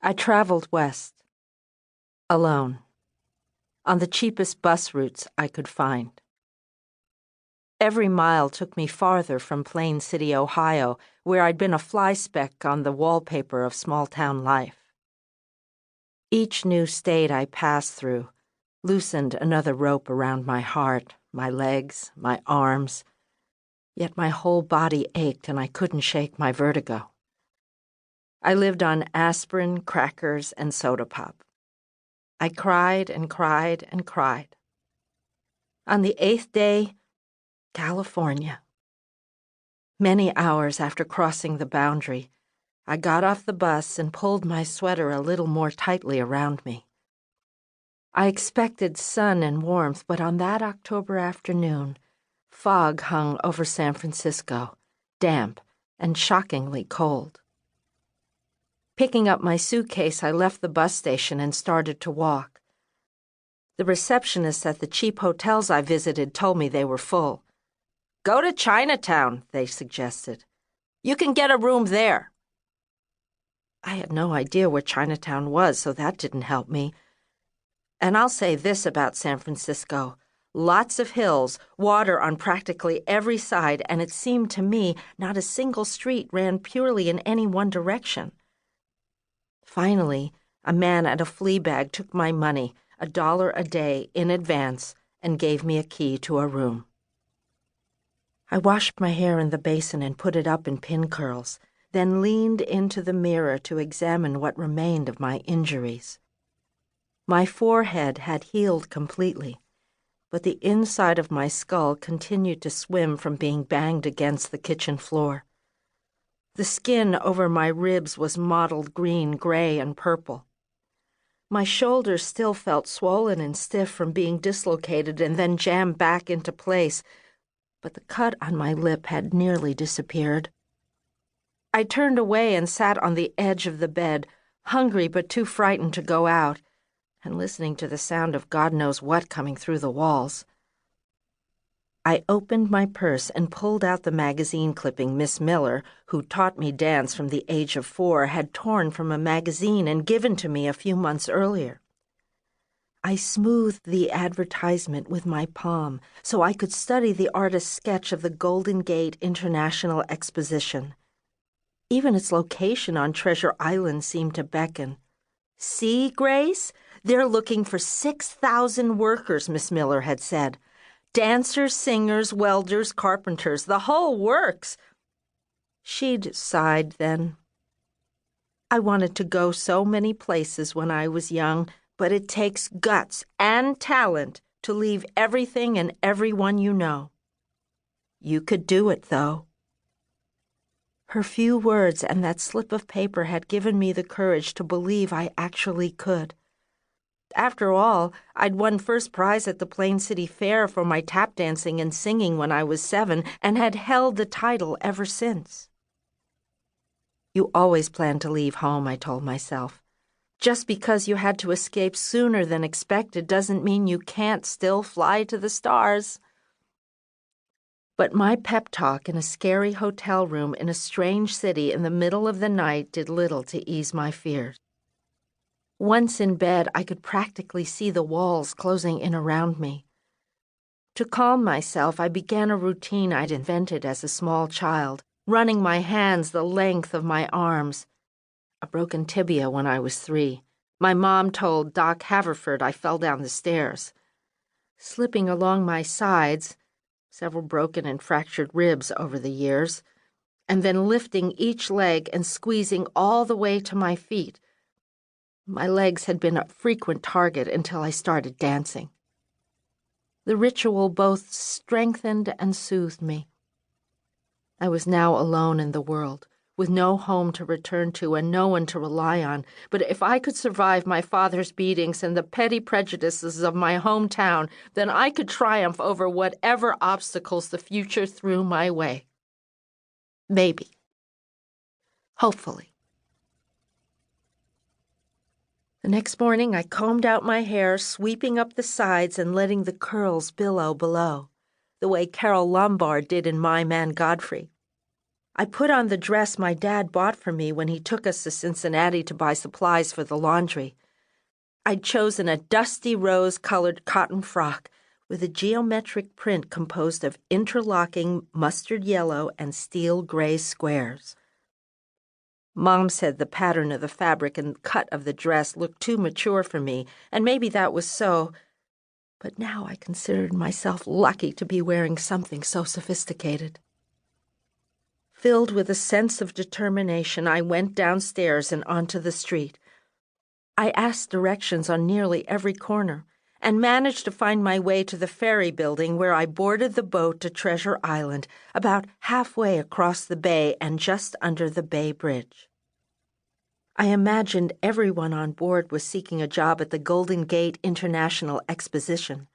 I traveled west, alone, on the cheapest bus routes I could find. Every mile took me farther from Plain City, Ohio, where I'd been a fly speck on the wallpaper of small-town life. Each new state I passed through loosened another rope around my heart, my legs, my arms, yet my whole body ached and I couldn't shake my vertigo. I lived on aspirin, crackers, and soda pop. I cried and cried and cried. On the 8th day, California. Many hours after crossing the boundary, I got off the bus and pulled my sweater a little more tightly around me. I expected sun and warmth, but on that October afternoon, fog hung over San Francisco, damp and shockingly cold. Picking up my suitcase, I left the bus station and started to walk. The receptionists at the cheap hotels I visited told me they were full. "Go to Chinatown," they suggested. "You can get a room there." I had no idea where Chinatown was, so that didn't help me. And I'll say this about San Francisco: lots of hills, water on practically every side, and it seemed to me not a single street ran purely in any one direction. Finally, a man at a flea bag took my money, $1 a day, in advance, and gave me a key to a room. I washed my hair in the basin and put it up in pin curls, then leaned into the mirror to examine what remained of my injuries. My forehead had healed completely, but the inside of my skull continued to swim from being banged against the kitchen floor. The skin over my ribs was mottled green, gray, and purple. My shoulders still felt swollen and stiff from being dislocated and then jammed back into place, but the cut on my lip had nearly disappeared. I turned away and sat on the edge of the bed, hungry but too frightened to go out, and listening to the sound of God knows what coming through the walls. I opened my purse and pulled out the magazine clipping Miss Miller, who taught me dance from the age of 4, had torn from a magazine and given to me a few months earlier. I smoothed the advertisement with my palm so I could study the artist's sketch of the Golden Gate International Exposition. Even its location on Treasure Island seemed to beckon. "See, Grace? They're looking for 6,000 workers," Miss Miller had said. "Dancers, singers, welders, carpenters, the whole works." She'd sighed then. "I wanted to go so many places when I was young, but it takes guts and talent to leave everything and everyone you know. You could do it, though." Her few words and that slip of paper had given me the courage to believe I actually could. After all, I'd won first prize at the Plain City Fair for my tap dancing and singing when I was 7 and had held the title ever since. You always planned to leave home, I told myself. Just because you had to escape sooner than expected doesn't mean you can't still fly to the stars. But my pep talk in a scary hotel room in a strange city in the middle of the night did little to ease my fears. Once in bed, I could practically see the walls closing in around me. To calm myself, I began a routine I'd invented as a small child, running my hands the length of my arms. A broken tibia when I was 3. My mom told Doc Haverford I fell down the stairs. Slipping along my sides, several broken and fractured ribs over the years, and then lifting each leg and squeezing all the way to my feet. My legs had been a frequent target until I started dancing. The ritual both strengthened and soothed me. I was now alone in the world, with no home to return to and no one to rely on, but if I could survive my father's beatings and the petty prejudices of my hometown, then I could triumph over whatever obstacles the future threw my way. Maybe. Hopefully. The next morning, I combed out my hair, sweeping up the sides and letting the curls billow below, the way Carol Lombard did in My Man Godfrey. I put on the dress my dad bought for me when he took us to Cincinnati to buy supplies for the laundry. I'd chosen a dusty rose-colored cotton frock with a geometric print composed of interlocking mustard yellow and steel gray squares. Mom said the pattern of the fabric and cut of the dress looked too mature for me, and maybe that was so, but now I considered myself lucky to be wearing something so sophisticated. Filled with a sense of determination, I went downstairs and onto the street. I asked directions on nearly every corner and managed to find my way to the ferry building where I boarded the boat to Treasure Island, about halfway across the bay and just under the Bay Bridge. I imagined everyone on board was seeking a job at the Golden Gate International Exposition.